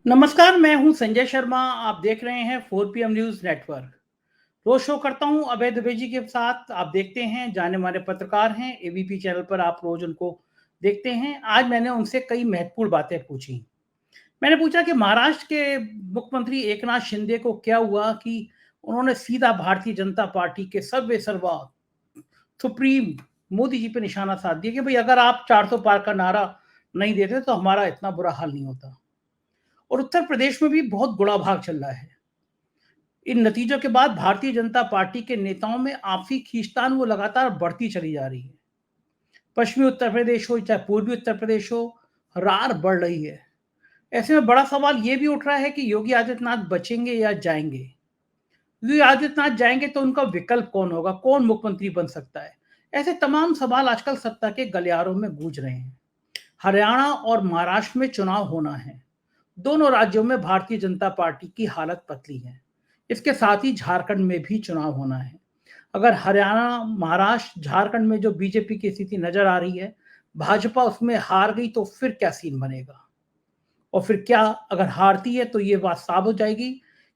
नमस्कार, मैं हूं संजय शर्मा। आप देख रहे हैं 4 PM न्यूज नेटवर्क। रोज शो करता हूं अभय दुबे जी के साथ। आप देखते हैं, जाने माने पत्रकार हैं, एबीपी चैनल पर आप रोज उनको देखते हैं। आज मैंने उनसे कई महत्वपूर्ण बातें पूछी। मैंने पूछा कि महाराष्ट्र के मुख्यमंत्री एकनाथ शिंदे को क्या हुआ कि उन्होंने सीधा भारतीय जनता पार्टी के सर्वे सर्वा सुप्रीम मोदी जी पे निशाना साध दिया कि भाई अगर आप 400 पार का नारा नहीं देते तो हमारा इतना बुरा हाल नहीं होता। और उत्तर प्रदेश में भी बहुत गुड़ा भाग चल रहा है। इन नतीजों के बाद भारतीय जनता पार्टी के नेताओं में आपसी खींचतान वो लगातार बढ़ती चली जा रही है। पश्चिमी उत्तर प्रदेश हो चाहे पूर्वी उत्तर प्रदेश हो, रार बढ़ रही है। ऐसे में बड़ा सवाल ये भी उठ रहा है कि योगी आदित्यनाथ बचेंगे या जाएंगे। योगी आदित्यनाथ जाएंगे तो उनका विकल्प कौन होगा, कौन मुख्यमंत्री बन सकता है। ऐसे तमाम सवाल आजकल सत्ता के गलियारों में गूंज रहे हैं। हरियाणा और महाराष्ट्र में चुनाव होना है। दोनों राज्यों में भारतीय जनता पार्टी की हालत पतली है। इसके साथ ही झारखंड में भी चुनाव होना है। अगर हरियाणा, महाराष्ट्र, झारखंड में जो बीजेपी की स्थिति नजर आ रही है, भाजपा उसमें हार गई तो फिर क्या सीन बनेगा। और फिर क्या अगर हारती है तो ये बात साबित हो जाएगी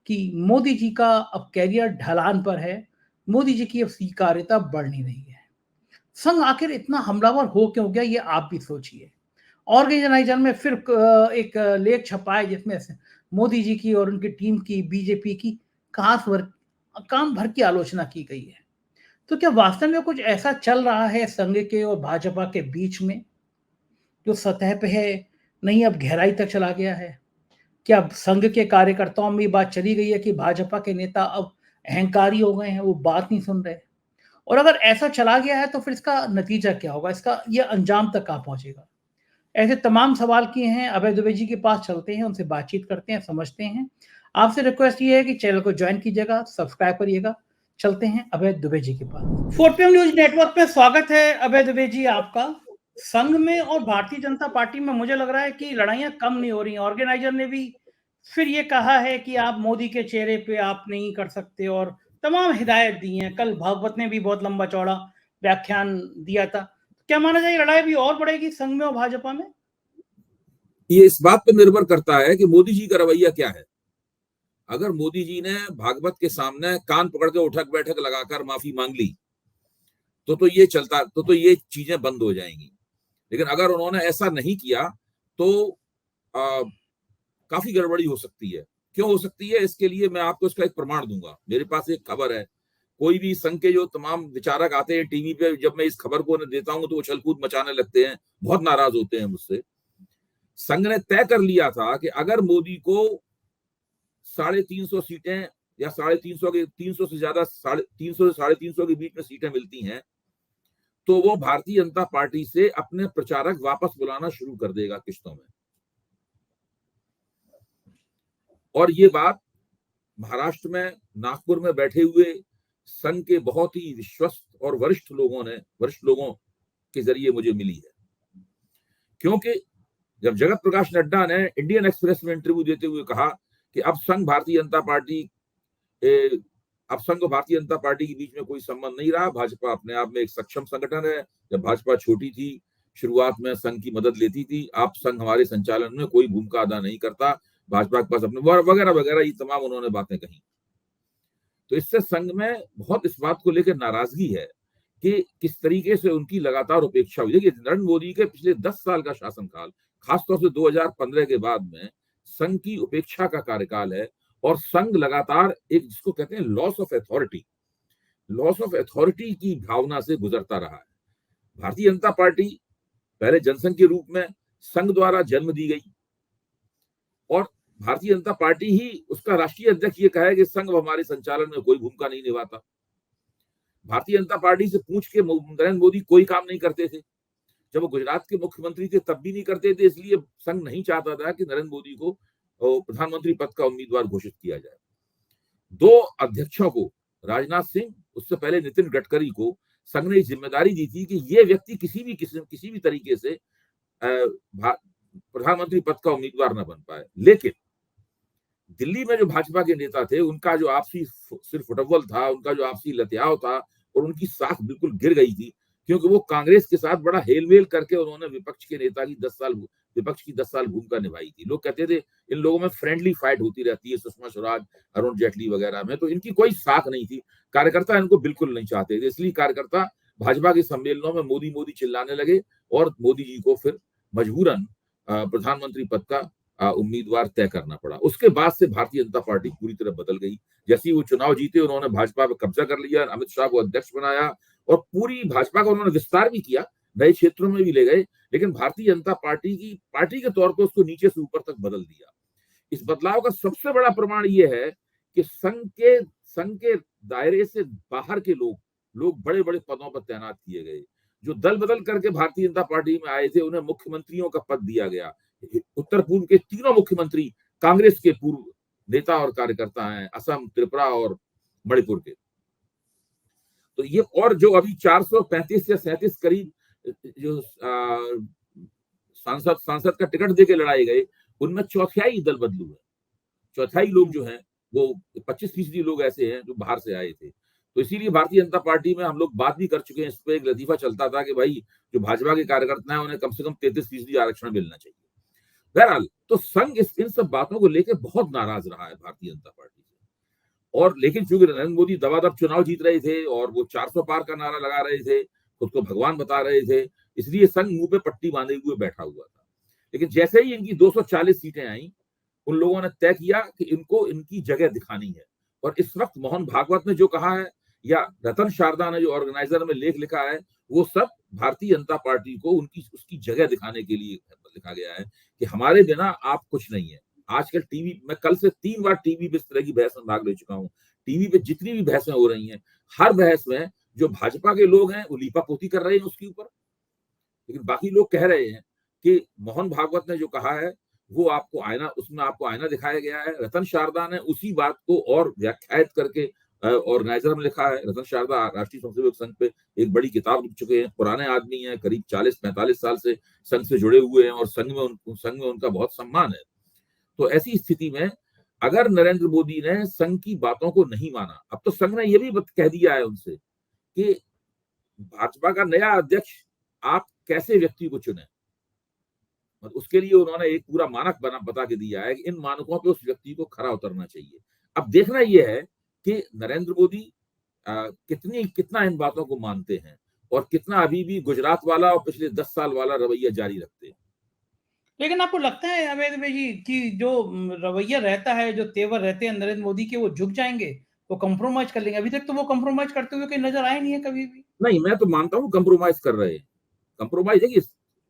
कि मोदी जी का अब कैरियर ढलान पर है। मोदी जी की अब स्वीकार्यता बढ़ नहीं रही है। संघ आखिर इतना हमलावर हो क्यों गया, ये आप भी सोचिए। ऑर्गेनाइजर में फिर एक लेख छपा है जिसमें से मोदी जी की और उनकी टीम की, बीजेपी की खास काम भर की आलोचना की गई है। तो क्या वास्तव में कुछ ऐसा चल रहा है संघ के और भाजपा के बीच में जो सतह पे है, नहीं अब गहराई तक चला गया है? क्या अब संघ के कार्यकर्ताओं में ये बात चली गई है कि भाजपा के नेता अब अहंकारी हो गए हैं, वो बात नहीं सुन रहे? और अगर ऐसा चला गया है तो फिर इसका नतीजा क्या होगा, इसका ये अंजाम तक कहाँ पहुंचेगा? ऐसे तमाम सवाल किए हैं। अभय दुबे जी के पास चलते हैं, उनसे बातचीत करते हैं, समझते हैं। आपसे रिक्वेस्ट ये है कि चैनल को ज्वाइन कीजिएगा, सब्सक्राइब करिएगा। चलते हैं अभय दुबे जी के पास। 4 PM न्यूज नेटवर्क पे स्वागत है अभय दुबे जी आपका। संघ में और भारतीय जनता पार्टी में मुझे लग रहा है कि लड़ाइयां कम नहीं हो रही हैं। ऑर्गेनाइजर ने भी फिर ये कहा है कि आप मोदी के चेहरे पे आप नहीं कर सकते, और तमाम हिदायत दी हैं। कल भागवत ने भी बहुत लंबा चौड़ा व्याख्यान दिया था। क्या माना जाए लड़ाई भी और बढ़ेगी संघ में और भाजपा में? ये इस बात पर निर्भर करता है कि मोदी जी का रवैया क्या है। अगर मोदी जी ने भागवत के सामने कान पकड़ के उठक बैठक लगाकर माफी मांग ली तो ये चलता तो ये चीजें बंद हो जाएंगी। लेकिन अगर उन्होंने ऐसा नहीं किया तो आ, काफी गड़बड़ी हो सकती है। क्यों हो सकती है, इसके लिए मैं आपको इसका एक प्रमाण दूंगा। मेरे पास एक खबर है। कोई भी संघ के जो तमाम विचारक आते हैं टीवी पे, जब मैं इस खबर को उन्हें देता हूं तो वो उछल-कूद मचाने लगते हैं, बहुत नाराज होते हैं मुझसे। संघ ने तय कर लिया था कि अगर मोदी को 350 सीटें या 350 के 300 से ज्यादा 350 से 350 के बीच में सीटें मिलती हैं तो वो भारतीय जनता पार्टी से अपने प्रचारक वापस बुलाना शुरू कर देगा किश्तों में। और ये बात महाराष्ट्र में नागपुर में बैठे हुए संघ के बहुत ही विश्वस्त और वरिष्ठ लोगों के जरिए मुझे मिली है। क्योंकि जब जगत प्रकाश नड्डा ने इंडियन एक्सप्रेस में इंटरव्यू देते हुए कहा कि अब संघ और भारतीय जनता पार्टी के बीच में कोई संबंध नहीं रहा, भाजपा अपने आप में एक सक्षम संगठन है। जब भाजपा छोटी थी, शुरुआत में संघ की मदद लेती थी, आप संघ हमारे संचालन में कोई भूमिका अदा नहीं करता, भाजपा के पास अपने वगैरह वगैरह, ये तमाम उन्होंने बातें कही। तो इससे संघ में बहुत इस बात को लेकर नाराजगी है कि किस तरीके से उनकी लगातार उपेक्षा हुई। देखिए, नरेंद्र मोदी के पिछले 10 साल का शासनकाल, खासतौर से 2015 के बाद में संघ की उपेक्षा का कार्यकाल है। और संघ लगातार एक, जिसको कहते हैं लॉस ऑफ अथॉरिटी की भावना से गुजरता रहा है। भारतीय जनता पार्टी पहले जनसंघ के रूप में संघ द्वारा जन्म दी गई और भारतीय जनता पार्टी ही उसका राष्ट्रीय अध्यक्ष ये कहे कि संघ हमारे संचालन में कोई भूमिका नहीं निभाता। भारतीय जनता पार्टी से पूछ के नरेंद्र मोदी कोई काम नहीं करते थे। जब वो गुजरात के मुख्यमंत्री थे तब भी नहीं करते थे, इसलिए संघ नहीं चाहता था कि नरेंद्र मोदी को प्रधानमंत्री पद का उम्मीदवार घोषित किया जाए। दो अध्यक्षों को, राजनाथ सिंह, उससे पहले नितिन गडकरी को, संघ ने जिम्मेदारी दी थी कि ये व्यक्ति किसी भी तरीके से प्रधानमंत्री पद का उम्मीदवार न बन पाए। लेकिन दिल्ली में जो भाजपा के नेता थे, उनका जो आपसी सिर फुटबॉल था, उनका जो आपसी लतियाव था, और उनकी साख बिल्कुल गिर गई थी, क्योंकि वो कांग्रेस के साथ बड़ा हेलमेल करके उन्होंने विपक्ष के नेता की 10 साल विपक्ष की 10 साल भूमिका निभाई थी। लोग कहते थे इन लोगों में फ्रेंडली फाइट होती रहती है, सुषमा स्वराज, अरुण जेटली वगैरह में, तो इनकी कोई साख नहीं थी। कार्यकर्ता इनको बिल्कुल नहीं चाहते थे, इसलिए कार्यकर्ता भाजपा के सम्मेलनों में मोदी मोदी चिल्लाने लगे और मोदी जी को फिर मजबूरन प्रधानमंत्री पद का उम्मीदवार तय करना पड़ा। उसके बाद से भारतीय जनता पार्टी पूरी तरह बदल गई। जैसे ही वो चुनाव जीते, उन्होंने भाजपा पर कब्जा कर लिया, अमित शाह को अध्यक्ष बनाया और पूरी भाजपा का उन्होंने विस्तार भी किया, नए क्षेत्रों में भी ले गए, लेकिन भारतीय जनता पार्टी के तौर पर उसको नीचे से ऊपर तक बदल दिया। इस बदलाव का सबसे बड़ा प्रमाण यह है कि संघ के दायरे से बाहर के लोग बड़े बड़े पदों पर तैनात किए गए। जो दल बदल करके भारतीय जनता पार्टी में आए थे, उन्हें मुख्यमंत्रियों का पद दिया गया। उत्तर पूर्व के तीनों मुख्यमंत्री कांग्रेस के पूर्व नेता और कार्यकर्ता हैं, असम, त्रिपुरा और मणिपुर के। तो ये, और जो अभी 435 या 37 करीब जो सांसद का टिकट देके लड़ाए गए, उनमें चौथाई दल बदलू है। चौथाई लोग जो हैं वो 25% लोग ऐसे हैं जो बाहर से आए थे। तो इसीलिए भारतीय जनता पार्टी में हम लोग बात भी कर चुके हैं, इस पर एक लतीफा चलता था कि भाई जो भाजपा के कार्यकर्ता हैं उन्हें कम से कम 33% आरक्षण मिलना चाहिए। बहरहाल, तो संघ इन सब बातों को लेकर बहुत नाराज रहा है भारतीय जनता पार्टी से। और लेकिन चूंकि नरेंद्र मोदी दबादब चुनाव जीत रहे थे और वो 400 पार का नारा लगा रहे थे, खुद को भगवान बता रहे थे, इसलिए संघ मुंह पे पट्टी बांधे हुए बैठा हुआ था। लेकिन जैसे ही इनकी 240 सीटें आई, उन लोगों ने तय किया कि इनको इनकी जगह दिखानी है। और इस वक्त मोहन भागवत ने जो कहा है या रतन शारदा ने जो ऑर्गेनाइजर में लेख लिखा है, वो सब भारतीय जनता पार्टी को उसकी जगह दिखाने के लिए लिखा गया है कि हमारे बिना आप कुछ नहीं है। आजकल टीवी, मैं कल से 3 बार टीवी पे इस तरह की बहस में भाग ले चुका हूँ। टीवी पे जितनी भी बहसें हो रही हैं, हर बहस में जो भाजपा के लोग हैं वो लीपापोती कर रहे हैं उसके ऊपर, लेकिन बाकी लोग कह रहे हैं कि मोहन भागवत ने जो कहा है वो आपको आईना दिखाया गया है। रतन शारदा ने उसी बात को और व्याख्यायित करके ऑर्गेनाइजर में लिखा है। रतन शारदा राष्ट्रीय स्वयंसेवक संघ पे एक बड़ी किताब लिख चुके हैं, पुराने आदमी हैं, करीब 40-45 साल से संघ से जुड़े हुए हैं और संघ में उनका बहुत सम्मान है। तो ऐसी स्थिति में अगर नरेंद्र मोदी ने संघ की बातों को नहीं माना, अब तो संघ ने यह भी कह दिया है उनसे कि भाजपा का नया अध्यक्ष आप कैसे व्यक्ति को चुने, उसके लिए उन्होंने एक पूरा मानक बता के दिया है कि इन मानकों पे उस व्यक्ति को खरा उतरना चाहिए। अब देखना यह है कि नरेंद्र मोदी कितना इन बातों को मानते हैं और कितना अभी भी गुजरात वाला और पिछले 10 साल वाला रवैया जारी रखते हैं। लेकिन आपको लगता है अवैध जी कि जो रवैया रहता है, जो तेवर रहते हैं नरेंद्र मोदी के, वो झुक जाएंगे, वो कंप्रोमाइज कर लेंगे? अभी तक तो वो कंप्रोमाइज करते हुए कहीं नजर आए नहीं है कभी भी। नहीं, मैं तो मानता हूं कंप्रोमाइज कर रहे हैं। कंप्रोमाइज है कि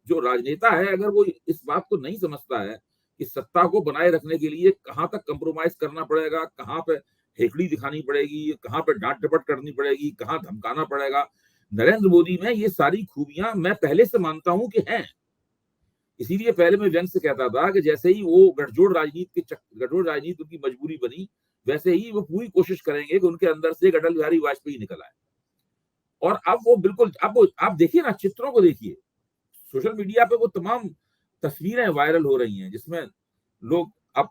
जो राजनेता है अगर वो इस बात को नहीं समझता है कि सत्ता को बनाए रखने के लिए कहां तक कंप्रोमाइज करना पड़ेगा, कहां पे हेकड़ी दिखानी पड़ेगी, कहां पे डांट डपट करनी पड़ेगी, कहां धमकाना पड़ेगा, नरेंद्र मोदी में ये सारी खूबियां मैं पहले से मानता हूं कि हैं। इसीलिए पहले मैं व्यंग से कहता था कि जैसे ही वो गठजोड़ राजनीति उनकी मजबूरी बनी, वैसे ही वो पूरी कोशिश करेंगे कि उनके अंदर से अटल बिहारी वाजपेयी निकल आए। और अब वो बिल्कुल, अब आप देखिए ना, चित्रों को देखिए, सोशल मीडिया पे वो तमाम तस्वीरें वायरल हो रही हैं जिसमें लोग, अब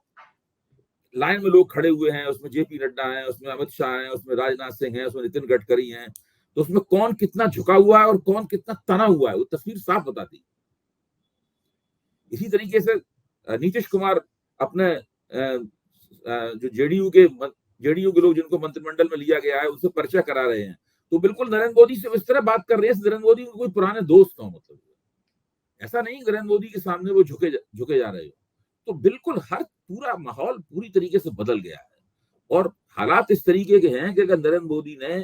लाइन में लोग खड़े हुए हैं, उसमें जेपी नड्डा हैं, उसमें अमित शाह हैं, उसमें राजनाथ सिंह हैं, उसमें नितिन गडकरी हैं, तो उसमें कौन कितना झुका हुआ है और कौन कितना तना हुआ है वो तस्वीर साफ बताती। इसी तरीके से नीतीश कुमार अपने जो जेडीयू के लोग जिनको मंत्रिमंडल में लिया गया है उनसे परिचय करा रहे हैं, तो बिल्कुल नरेंद्र मोदी से इस तरह बात कर रहे हैं, नरेंद्र मोदी को कोई पुराने दोस्त हो, मतलब ऐसा नहीं नरेंद्र मोदी के सामने वो झुके जा रहे हो। तो बिल्कुल हर पूरा माहौल पूरी तरीके से बदल गया है और हालात इस तरीके के हैं कि अगर नरेंद्र मोदी ने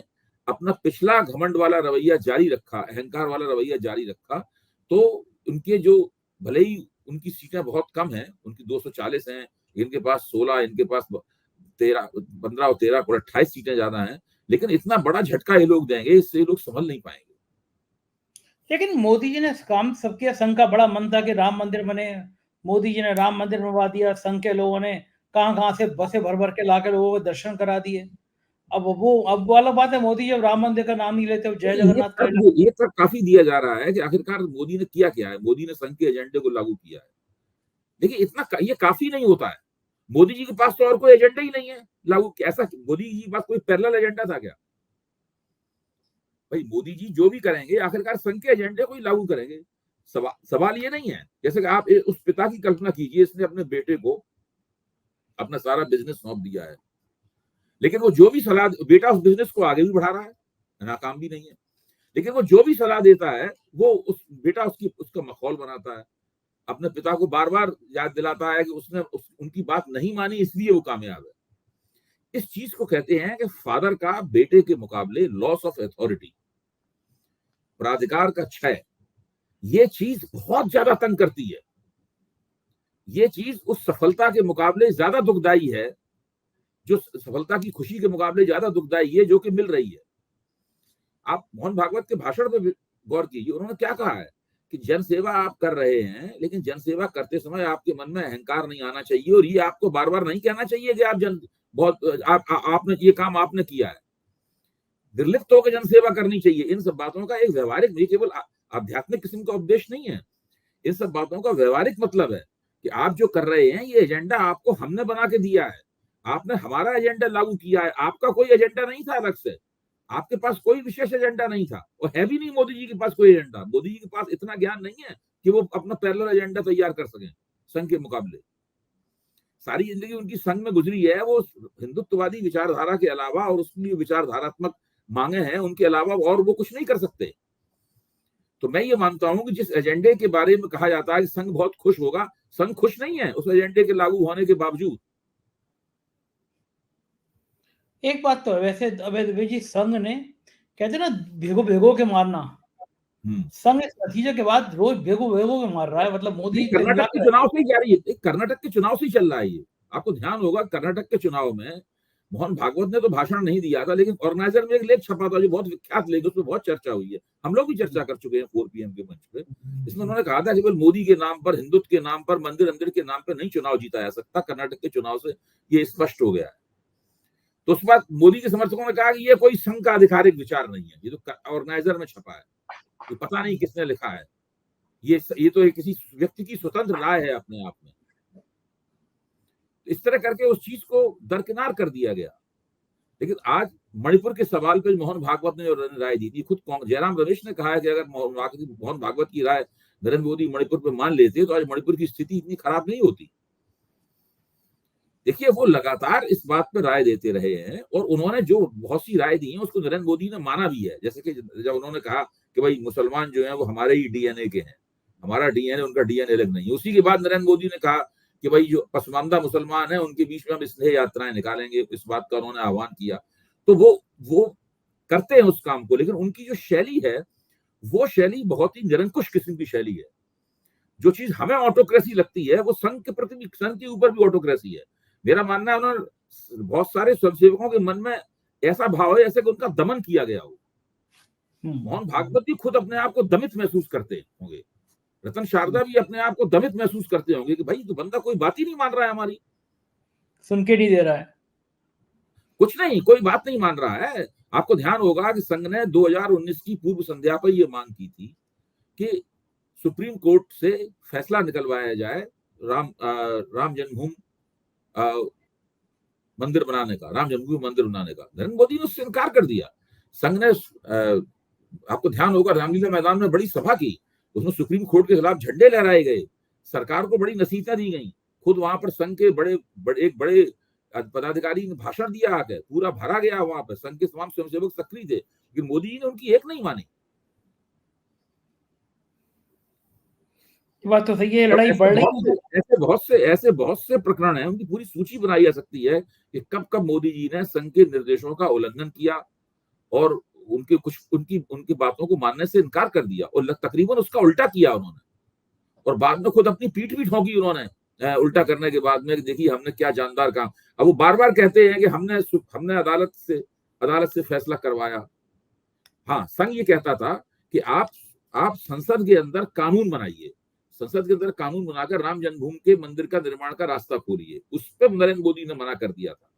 अपना पिछला घमंड वाला रवैया जारी रखा, अहंकार वाला रवैया जारी रखा, तो उनके जो, भले ही उनकी सीटें बहुत कम हैं, उनकी 240 हैं, इनके पास 16, इनके पास 15 और 13 और 28 सीटें ज्यादा हैं, लेकिन इतना बड़ा झटका ये लोग देंगे, इससे ये लोग संभल नहीं पाएंगे। लेकिन मोदी जी ने काम सब किया, संघ का बड़ा मन था कि राम मंदिर बने, मोदी जी ने राम मंदिर बनवा दिया, संघ के लोगों ने कहां से बसें भर भर के लाकर लोगों को दर्शन करा दिए। अब वाला बात है, मोदी जब राम मंदिर का नाम नहीं लेते, जय जगन्नाथ का। ये तर्क काफी दिया जा रहा है कि आखिरकार मोदी ने किया क्या है, मोदी ने संघ के एजेंडे को लागू किया है। देखिए, ये काफी नहीं होता है। मोदी जी के पास तो और कोई एजेंडा ही नहीं है लागू, ऐसा मोदी जी के पास कोई पैरेलल एजेंडा था क्या? भाई मोदी जी जो भी करेंगे आखिरकार संघ के एजेंडे को ही लागू करेंगे। सवाल ये नहीं है, जैसे कि आप उस पिता की कल्पना कीजिए, इसने अपने बेटे को अपना सारा बिजनेस सौंप दिया है, लेकिन वो जो भी सलाह, बेटा उस बिजनेस को आगे भी बढ़ा रहा है, नाकाम भी नहीं है, लेकिन वो जो भी सलाह देता है वो बेटा उसका मखौल बनाता है, अपने पिता को बार बार याद दिलाता है कि उसने उनकी बात नहीं मानी इसलिए वो कामयाब है। इस चीज को कहते हैं कि फादर का बेटे के मुकाबले लॉस ऑफ अथॉरिटी, प्राधिकार का क्षय। ये चीज बहुत ज्यादा तंग करती है। ये चीज उस सफलता के मुकाबले ज्यादा दुखदाई है, जो सफलता की खुशी के मुकाबले ज्यादा दुखदाई है जो कि मिल रही है। आप मोहन भागवत के भाषण पे गौर कीजिए, उन्होंने क्या कहा है कि जनसेवा आप कर रहे हैं, लेकिन जनसेवा करते समय आपके मन में अहंकार नहीं आना चाहिए, और ये आपको बार बार नहीं कहना चाहिए कि आपने ये काम आपने किया है। निर्लिप्त होकर जनसेवा करनी चाहिए। इन सब बातों का एक व्यवहारिक, ये केवल आध्यात्मिक किस्म का उपदेश नहीं है, इन सब बातों का व्यवहारिक मतलब है कि आप जो कर रहे हैं ये एजेंडा आपको हमने बना के दिया है, आपने हमारा एजेंडा लागू किया है, आपका कोई एजेंडा नहीं था अलग से, आपके पास कोई विशेष एजेंडा नहीं था, और है भी नहीं मोदी जी के पास कोई एजेंडा। मोदी जी के पास इतना ज्ञान नहीं है कि वो अपना पैरेलल एजेंडा तैयार कर सकें संघ के मुकाबले। सारी जिंदगी उनकी संघ में गुजरी है, वो हिंदुत्ववादी विचारधारा के अलावा और उसकी विचारधारात्मक मांगे हैं उनके अलावा और वो कुछ नहीं कर सकते। तो मैं ये मानता हूं कि जिस एजेंडे के बारे में कहा जाता है कि संघ बहुत खुश होगा, संघ खुश नहीं है उस एजेंडे के लागू होने के बावजूद। एक बात तो है वैसे अभय दुबे जी, संघ ने कहते ना भेगो भेगो के मारना, संघ इस नतीजे के बाद रोज भेगो भेगो के मार रहा है। मतलब मोदी कर्नाटक के चुनाव से ही जारी है, कर्नाटक के चुनाव से ही चल रहा है ये। आपको ध्यान होगा कर्नाटक के चुनाव में मोहन भागवत ने तो भाषण नहीं दिया था, लेकिन ऑर्गेनाइजर में एक लेख छपा था जो बहुत विख्यात लेख, उसमें बहुत चर्चा हुई है, हम लोग भी चर्चा कर चुके हैं 4 PM के मंच पे। इसमें उन्होंने कहा था केवल मोदी के नाम पर, हिंदुत्व के नाम पर, मंदिर अंदिर के नाम पर नहीं चुनाव जीता जा सकता। कर्नाटक के चुनाव से ये स्पष्ट हो गया है। तो उस बात मोदी के समर्थकों ने कहा कि ये कोई संघ का आधिकारिक विचार नहीं है, ये तो ऑर्गेनाइजर में छपा है, ये पता नहीं किसने लिखा है, ये तो किसी व्यक्ति की स्वतंत्र राय है अपने आप में। इस तरह करके उस चीज को दरकिनार कर दिया गया। लेकिन आज मणिपुर के सवाल पे मोहन भागवत ने जो राय दी थी, खुद जयराम रमेश ने कहा है कि अगर मोहन भागवत की राय नरेंद्र मोदी मणिपुर पे मान लेते तो आज मणिपुर की स्थिति इतनी खराब नहीं होती। देखिए, वो लगातार इस बात पे राय देते रहे हैं, और उन्होंने जो बहुत सी राय दी है उसको नरेंद्र मोदी ने माना भी है। जैसे कि जब उन्होंने कहा कि भाई मुसलमान जो है वो हमारे ही डीएनए के हैं, हमारा डीएनए उनका डीएनए अलग नहीं है। उसी के बाद नरेंद्र मोदी ने कहा कि भाई जो पसमानदा मुसलमान है उनके बीच में हम स्नेह यात्राएं निकालेंगे, इस बात का उन्होंने आह्वान किया। तो वो करते हैं उस काम को, लेकिन उनकी जो शैली है वो शैली बहुत ही निरंकुश किस्म की शैली है। जो चीज हमें ऑटोक्रेसी लगती है वो संघ के प्रति भी, संघ के ऊपर भी ऑटोक्रेसी है। मेरा मानना है उन्होंने बहुत सारे स्वयंसेवकों के मन में ऐसा भाव है जैसे कि उनका दमन किया गया हो। मोहन भागवत भी खुद अपने आप को दमित महसूस करते होंगे, रतन शारदा भी अपने आप को दमित महसूस करते होंगे कि भाई तो बंदा कोई बात ही नहीं मान रहा है, हमारी सुन के नहीं दे रहा है, कुछ नहीं, कोई बात नहीं मान रहा है। आपको ध्यान होगा कि संघ ने 2019 की पूर्व संध्या पर यह मांग की थी कि सुप्रीम कोर्ट से फैसला निकलवाया जाए राम जन्मभूमि मंदिर बनाने का, राम जन्मभूमि मंदिर बनाने का। नरेंद्र मोदी ने उससे इनकार कर दिया। संघ ने, आपको ध्यान होगा, रामलीला मैदान में बड़ी सभा की, उसमें सुप्रीम कोर्ट के खिलाफ झंडे लहराए गए, सरकार को बड़ी नसीहतें दी गई। खुद वहां पर संघ के एक बड़े पदाधिकारी ने भाषण दिया आकर, पूरा भरा गया वहां पर, संघ के तमाम स्वयंसेवक सक्रिय थे, लेकिन मोदी जी ने उनकी एक नहीं मानी। बात तो सही है, लड़ाई बढ़ रही है। ऐसे बहुत से प्रकरण हैं, उनकी पूरी सूची बनाई जा सकती है कि कब कब मोदी जी ने संघ के निर्देशों का उल्लंघन किया और उनकी बातों को मानने से इनकार कर दिया, और तकरीबन उसका उल्टा किया उन्होंने, और बाद में खुद अपनी पीठ भी ठोकी उन्होंने उल्टा करने के बाद में। देखिए हमने क्या जानदार काम। अब वो बार बार कहते हैं कि हमने अदालत से फैसला करवाया। हाँ, संघ ये कहता था कि आप संसद के अंदर कानून बनाइए, संसद के अंदर कानून बनाकर राम जन्मभूमि के मंदिर का निर्माण का रास्ता खोलिए। उस पर नरेंद्र मोदी ने मना कर दिया था।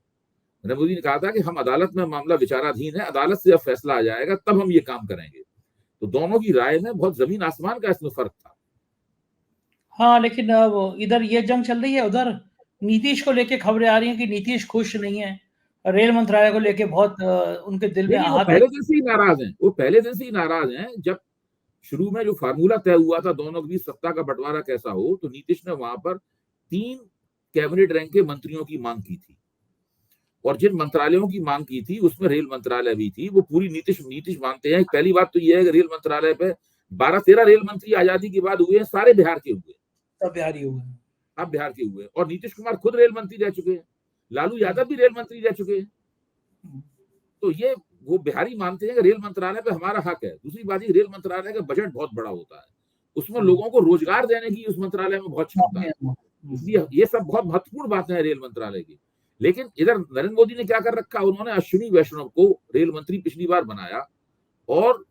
नरेंद्र मोदी ने कहा था कि हम अदालत में मामला विचाराधीन है, अदालत से जब फैसला आ जाएगा तब हम ये काम करेंगे। तो दोनों की राय में बहुत जमीन आसमान का इसमें फर्क था। हाँ, लेकिन अब इधर ये जंग चल रही है, उधर नीतीश को लेके खबरें आ रही हैं कि नीतीश खुश नहीं है, रेल मंत्रालय को लेके बहुत उनके दिल में वो आहत है। पहले दिन से ही नाराज हैं, वो पहले दिन से ही नाराज हैं। जब शुरू में जो फार्मूला तय हुआ था दोनों के बीच सत्ता का बंटवारा कैसा हो, तो नीतीश ने वहां पर 3 कैबिनेट रैंक के मंत्रियों की मांग की थी, और जिन मंत्रालयों की मांग की थी उसमें रेल मंत्रालय भी थी। वो पूरी नीतीश मानते हैं। पहली बात तो यह है कि रेल मंत्रालय पे 12-13 रेल मंत्री आजादी के बाद हुए हैं, सारे बिहार के हुए, सब बिहारी हुए, अब बिहार के हुए, और नीतीश कुमार खुद रेल मंत्री रह चुके हैं, लालू यादव भी रेल मंत्री रह चुके हैं। तो ये वो बिहारी मानते हैं कि रेल मंत्रालय पे हमारा हक है। दूसरी बात, रेल मंत्रालय का बजट बहुत बड़ा होता है, उसमें लोगों को रोजगार देने की उस मंत्रालय में बहुत क्षमता है, इसलिए ये सब बहुत महत्वपूर्ण बातें हैं रेल मंत्रालय की। लेकिन इधर नरेंद्र मोदी ने क्या कर रखा, उन्होंने अश्विनी वैष्णव को रेल मंत्री पिछली बार बनाया, और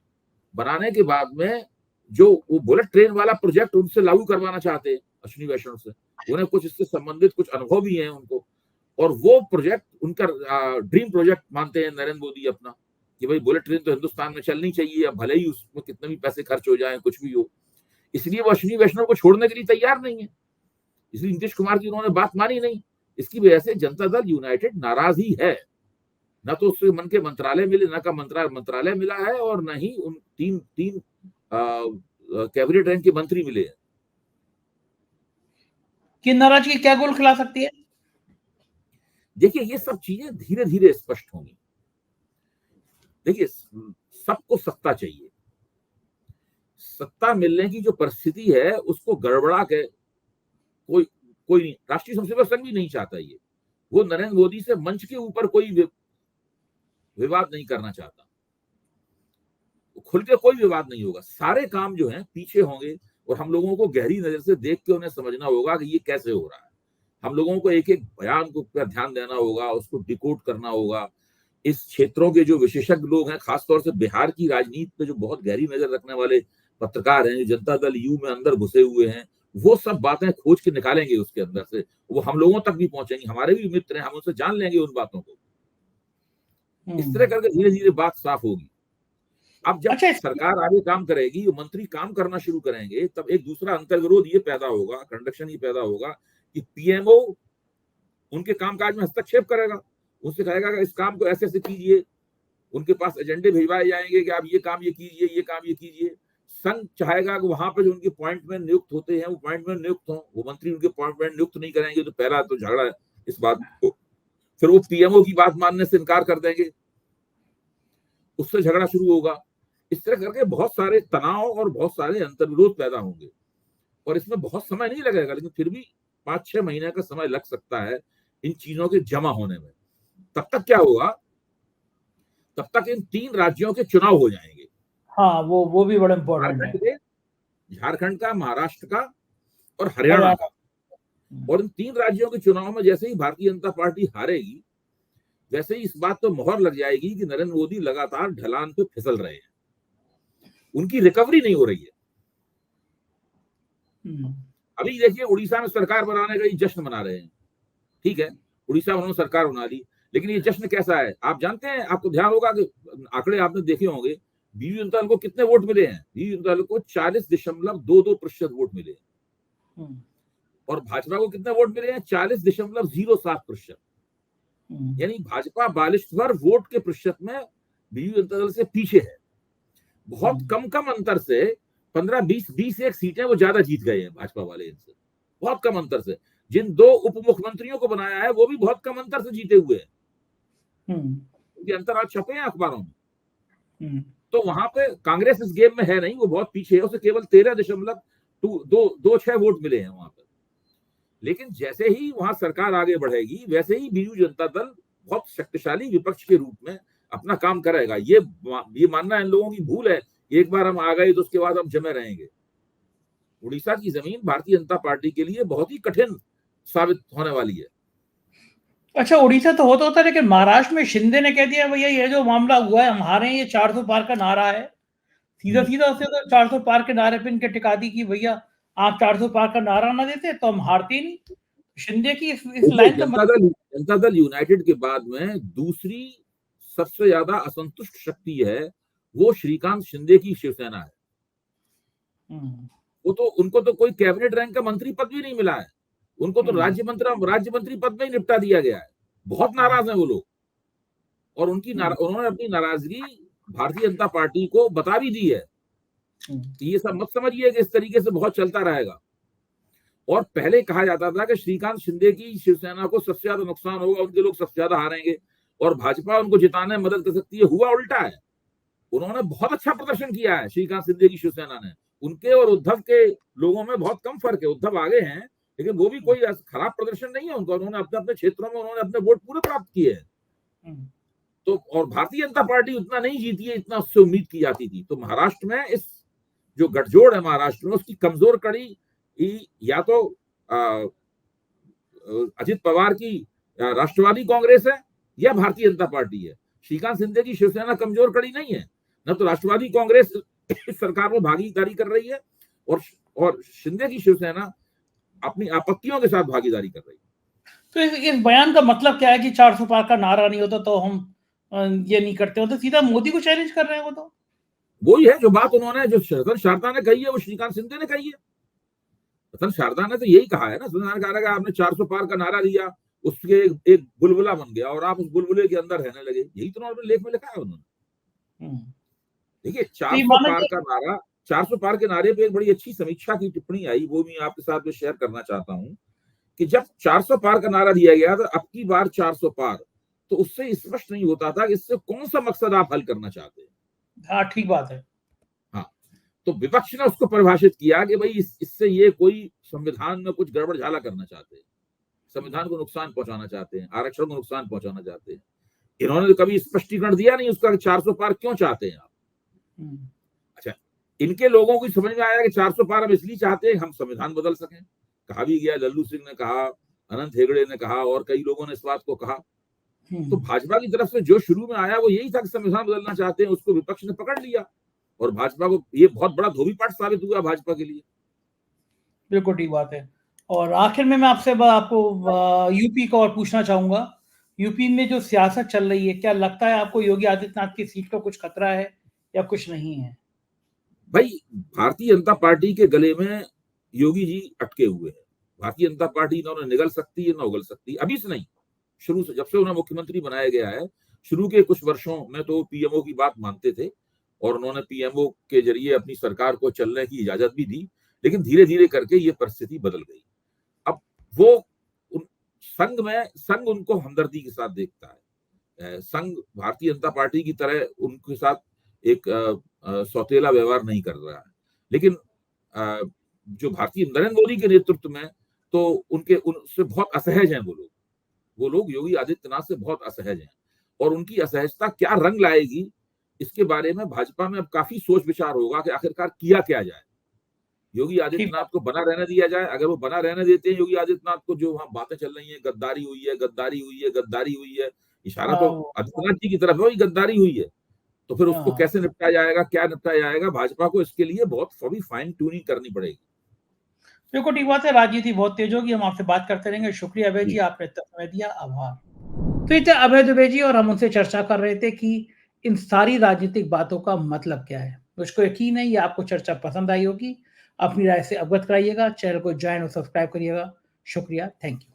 बनाने के बाद में जो वो बुलेट ट्रेन वाला प्रोजेक्ट उनसे लागू करवाना चाहते हैं अश्विनी वैष्णव से, उन्हें कुछ इससे संबंधित कुछ अनुभव भी है उनको, और वो प्रोजेक्ट उनका ड्रीम प्रोजेक्ट मानते हैं नरेंद्र मोदी अपना, कि भाई बुलेट ट्रेन तो हिंदुस्तान में चलनी चाहिए, अब भले ही उसमें कितने भी पैसे खर्च हो जाए, कुछ भी हो। इसलिए वो अश्विनी वैष्णव को छोड़ने के लिए तैयार नहीं है, इसलिए नीतीश कुमार की उन्होंने बात मानी नहीं। इसकी वजह से जनता दल यूनाइटेड नाराज ही है, न तो उसके मन के मंत्रालय मिले, न का मंत्रालय मिला है, और न ही उन तीन कैबिनेट रैंक के मंत्री मिले हैं। कि नाराजगी क्या गोल खिला सकती है? देखिए, ये सब चीजें धीरे धीरे स्पष्ट होंगी। देखिए, सबको सत्ता चाहिए, सत्ता मिलने की जो परिस्थिति है उसको गड़बड़ा के कोई नहीं, राष्ट्रीय स्वयंसेवक संघ भी नहीं चाहता ये, वो नरेंद्र मोदी से मंच के ऊपर कोई विवाद नहीं करना चाहता, खुल के कोई विवाद नहीं होगा, सारे काम जो हैं पीछे होंगे, और हम लोगों को गहरी नजर से देख के उन्हें समझना होगा कि ये कैसे हो रहा है। हम लोगों को एक एक बयान को पर ध्यान देना होगा, उसको डिकोड करना होगा। इस क्षेत्रों के जो विशेषज्ञ लोग हैं, खासतौर से बिहार की राजनीति पे जो बहुत गहरी नजर रखने वाले पत्रकार हैं, जो जनता दल यू में अंदर घुसे हुए हैं, वो सब बातें खोज के निकालेंगे उसके अंदर से, वो हम लोगों तक भी पहुंचेंगी, हमारे भी मित्र हैं, हम उनसे जान लेंगे उन बातों को। इस तरह करके धीरे धीरे बात साफ होगी। अब जब सरकार आगे काम करेगी, मंत्री काम करना शुरू करेंगे, तब एक दूसरा अंतर्विरोध ये पैदा होगा, कंडक्शन ये पैदा होगा कि पीएमओ उनके कामकाज में हस्तक्षेप करेगा, उनसे कहेगा कि इस काम को ऐसे ऐसे कीजिए, उनके पास एजेंडे भिजवाए जाएंगे कि आप ये काम ये कीजिए, ये काम ये कीजिए। संघ चाहेगा कि वहां पे जो उनके पॉइंटमैन नियुक्त होते हैं वो पॉइंटमैन नियुक्त हों, वो मंत्री उनके पॉइंटमैन नियुक्त नहीं करेंगे, तो पहला तो झगड़ा है इस बात को। फिर वो पीएमओ की बात मानने से इनकार कर देंगे, उससे झगड़ा शुरू होगा। इस तरह करके बहुत सारे तनाव और बहुत सारे अंतर्विरोध पैदा होंगे, और इसमें बहुत समय नहीं लगेगा, लेकिन फिर भी 5-6 महीने का समय लग सकता है इन चीजों के जमा होने में। तब तक क्या होगा, तब तक इन 3 राज्यों के चुनाव हो जाएंगे। हाँ, वो भी बड़ा इंपॉर्टेंट है, झारखंड का, महाराष्ट्र का और हरियाणा का। और इन 3 राज्यों के चुनाव में जैसे ही भारतीय जनता पार्टी हारेगी, वैसे ही इस बात तो मोहर लग जाएगी कि नरेंद्र मोदी लगातार ढलान पे फिसल रहे हैं, उनकी रिकवरी नहीं हो रही है। अभी देखिए, उड़ीसा में सरकार बनाने का जश्न मना रहे हैं, ठीक है, उड़ीसा में उन्होंने सरकार बना ली, लेकिन ये जश्न कैसा है आप जानते हैं? आपको ध्यान होगा कि आंकड़े आपने देखे होंगे, बीजू जनता दल को कितने वोट मिले हैं? बीजू जनता दल को 40.22% वोट मिले हैं, और भाजपा को कितने वोट मिले हैं? 40.07%। यानी भाजपा 42 वोट के प्रतिशत में बीजू जनता दल से पीछे है। बहुत कम अंतर से 15-20 सीटें वो ज्यादा जीत गए हैं भाजपा वाले, इनसे बहुत कम अंतर से। जिन 2 उप मुख्यमंत्रियों को बनाया है वो भी बहुत कम अंतर से जीते हुए हैं, उनके अंतर आज छपे हैं अखबारों में। तो वहां पे कांग्रेस इस गेम में है नहीं, वो बहुत पीछे है, उसे केवल 13.26 वोट मिले हैं वहां पर। लेकिन जैसे ही वहां सरकार आगे बढ़ेगी, वैसे ही बीजू जनता दल बहुत शक्तिशाली विपक्ष के रूप में अपना काम करेगा। ये मानना इन लोगों की भूल है, एक बार हम आ गए तो उसके बाद हम जमे रहेंगे। उड़ीसा की जमीन भारतीय जनता पार्टी के लिए बहुत ही कठिन साबित होने वाली है। अच्छा, उड़ीसा तो होता, लेकिन महाराष्ट्र में शिंदे ने कह दिया भैया ये जो मामला हुआ है हमारे, ये 400 पार का नारा है, सीधा उससे तो 400 पार के नारे पे इनके टिका दी कि भैया आप 400 पार का नारा ना देते तो हम हारते नहीं। शिंदे की इस लाइन जनता दल यूनाइटेड के बाद में दूसरी सबसे ज्यादा असंतुष्ट शक्ति है वो श्रीकांत शिंदे की शिवसेना है। वो तो, उनको तो कोई कैबिनेट रैंक का मंत्री पद भी नहीं मिला है, उनको तो राज्य मंत्री पद में ही निपटा दिया गया है। बहुत नाराज हैं वो लोग, और उन्होंने अपनी नाराजगी भारतीय जनता पार्टी को बता भी दी है। तो ये सब मत समझिए कि इस तरीके से बहुत चलता रहेगा। और पहले कहा जाता था कि श्रीकांत शिंदे की शिवसेना को सबसे ज्यादा नुकसान होगा, उनके लोग सबसे ज्यादा हारेंगे और भाजपा उनको जिताने में मदद कर सकती है। हुआ उल्टा है। उन्होंने बहुत अच्छा प्रदर्शन किया है श्रीकांत शिंदे की शिवसेना ने। उनके और उद्धव के लोगों में बहुत कम फर्क है। उद्धव आगे हैं, लेकिन वो भी कोई खराब प्रदर्शन नहीं है उनका। उन्होंने अपने अपने क्षेत्रों में उन्होंने अपने वोट पूरे प्राप्त किए हैं। तो और भारतीय जनता पार्टी उतना नहीं जीती है, इतना उससे उम्मीद की जाती थी। तो महाराष्ट्र में इस जो गठजोड़ है महाराष्ट्र में, उसकी कमजोर कड़ी या तो अजित पवार की राष्ट्रवादी कांग्रेस है या भारतीय जनता पार्टी है। श्रीकांत शिंदे की शिवसेना कमजोर कड़ी नहीं है। न तो राष्ट्रवादी कांग्रेस सरकार में भागीदारी कर रही है और शिंदे की शिवसेना अपनी आपत्तियों के साथ भागीदारी कर रही है। तो इस बयान का मतलब क्या है कि 400 पार का नारा नहीं होता तो हम ये नहीं करते हो? तो सीधा मोदी को चैलेंज कर रहे हैं वो। तो वही है जो बात उन्होंने, जो रतन शारदा ने कही है, वो श्रीकांत शिंदे ने कही है। रतन शारदा ने तो यही कहा है ना, रतन कहा कि आपने 400 पार का नारा दिया, उसके एक बुलबुला बन गया और आप उस बुलबुले के अंदर रहने लगे। यही तो उन्होंने लेख में लिखा है उन्होंने। देखिए 400 पार का नारा, 400 पार के नारे पे एक बड़ी अच्छी समीक्षा की टिप्पणी आई, वो भी आपके साथ में शेयर करना चाहता हूं कि जब 400 पार का नारा दिया गया तो अब की बार 400 पार, तो उससे स्पष्ट नहीं होता था कि इससे कौन सा मकसद आप हल करना चाहते हैं। हाँ, ठीक बात है। हाँ, तो विपक्ष ने उसको परिभाषित किया कि भाई इससे ये कोई संविधान में कुछ गड़बड़ झाला करना चाहते हैं, संविधान को नुकसान पहुंचाना चाहते हैं, आरक्षण को नुकसान पहुंचाना चाहते हैं। इन्होंने तो कभी स्पष्टीकरण दिया नहीं उसका 400 पार क्यों चाहते हैं आप। अच्छा, इनके लोगों को समझ में आया कि 400 पार हम इसलिए चाहते हैं हम संविधान बदल सकें। कहा भी गया, लल्लू सिंह ने कहा, अनंत हेगड़े ने कहा और कई लोगों ने इस बात को कहा। तो भाजपा की तरफ से जो शुरू में आया वो यही था कि संविधान बदलना चाहते हैं, उसको विपक्ष ने पकड़ लिया और भाजपा को ये बहुत बड़ा धोबी पाठ साबित हुआ भाजपा के लिए। बिल्कुल ठीक बात है। और आखिर में मैं आपको यूपी का और पूछना चाहूंगा, यूपी में जो सियासत चल रही है, क्या लगता है आपको योगी आदित्यनाथ की सीट का कुछ खतरा है या कुछ नहीं है? भाई, भारतीय जनता पार्टी के गले में योगी जी अटके हुए हैं। भारतीय जनता पार्टी ना उन्हें निगल सकती है ना उगल सकती, अभी से नहीं, शुरू से, जब से उन्हें मुख्यमंत्री बनाया गया है, शुरू के कुछ वर्षों में तो पीएमओ की बात मानते थे और उन्होंने पीएमओ के जरिए अपनी सरकार को चलने की इजाजत भी दी, लेकिन धीरे धीरे करके ये परिस्थिति बदल गई। अब वो संघ उनको हमदर्दी के साथ देखता है। संघ भारतीय जनता पार्टी की तरह उनके साथ एक सौतेला व्यवहार नहीं कर रहा है। लेकिन जो भारतीय नरेंद्र मोदी के नेतृत्व में, तो उनसे बहुत असहज हैं वो लोग योगी आदित्यनाथ से बहुत असहज हैं और उनकी असहजता क्या रंग लाएगी, इसके बारे में भाजपा में अब काफी सोच विचार होगा कि आखिरकार किया क्या जाए। योगी आदित्यनाथ को बना रहने दिया जाए। अगर वो बना रहने देते हैं योगी आदित्यनाथ को, जो वहां बातें चल रही है, गद्दारी हुई है, गद्दारी हुई है, गद्दारी हुई है, इशारा तो आदित्यनाथ जी की तरफ है, गद्दारी हुई है, तो फिर उसको कैसे निपटाया जाएगा, क्या निपटाया जाएगा, भाजपा को इसके लिए बहुत फाइन ट्यूनिंग करनी पड़ेगी। बिल्कुल ठीक बात है। राजनीति बहुत तेज होगी। हम आपसे बात करते रहेंगे। शुक्रिया अभय जी, आपने इतना समय दिया, आभार। तो ये थे अभय दुबे जी और हम उनसे चर्चा कर रहे थे कि इन सारी राजनीतिक बातों का मतलब क्या है। मुझको यकीन है ये आपको चर्चा पसंद आई होगी। अपनी राय से अवगत कराइएगा, चैनल को ज्वाइन और सब्सक्राइब करिएगा। शुक्रिया, थैंक यू।